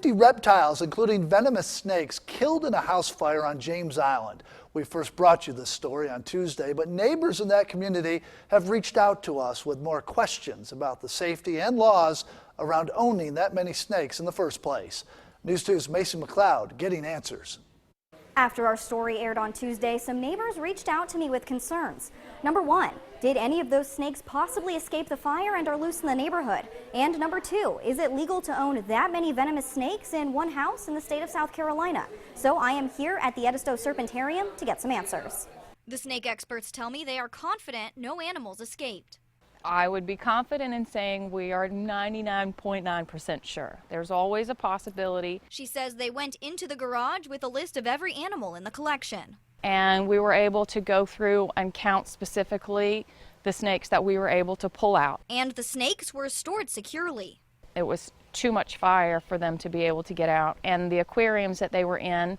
50 reptiles, including venomous snakes, killed in a house fire on James Island. We first brought you this story on Tuesday, but neighbors in that community have reached out to us with more questions about the safety and laws around owning that many snakes in the first place. News 2's Macy McLeod getting answers. After our story aired on Tuesday, some neighbors reached out to me with concerns. Number one, did any of those snakes possibly escape the fire and are loose in the neighborhood? And number two, is it legal to own that many venomous snakes in one house in the state of South Carolina? So I am here at the Edisto Serpentarium to get some answers. The snake experts tell me they are confident no animals escaped. I would be confident in saying we are 99.9% sure. There's always a possibility. She says they went into the garage with a list of every animal in the collection. And we were able to go through and count specifically the snakes that we were able to pull out. And the snakes were stored securely. It was too much fire for them to be able to get out. And the aquariums that they were in,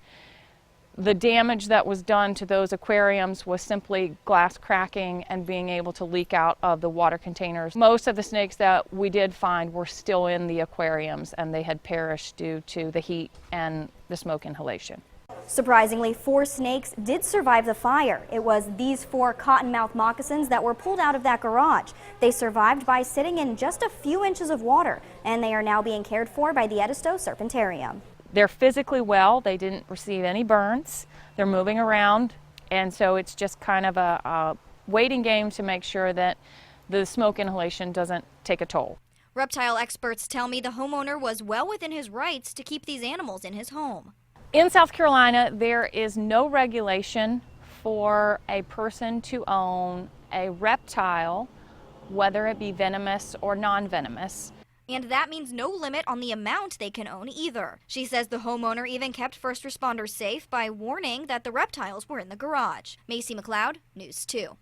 the damage that was done to those aquariums was simply glass cracking and being able to leak out of the water containers. Most of the snakes that we did find were still in the aquariums and they had perished due to the heat and the smoke inhalation. Surprisingly, 4 snakes did survive the fire. It was these 4 cottonmouth moccasins that were pulled out of that garage. They survived by sitting in just a few inches of water, and they are now being cared for by the Edisto Serpentarium. They're physically well. They didn't receive any burns. They're moving around, and so it's just kind of a waiting game to make sure that the smoke inhalation doesn't take a toll. Reptile experts tell me the homeowner was well within his rights to keep these animals in his home. In South Carolina, there is no regulation for a person to own a reptile, whether it be venomous or non-venomous. And that means no limit on the amount they can own either. She says the homeowner even kept first responders safe by warning that the reptiles were in the garage. Macy McLeod, News 2.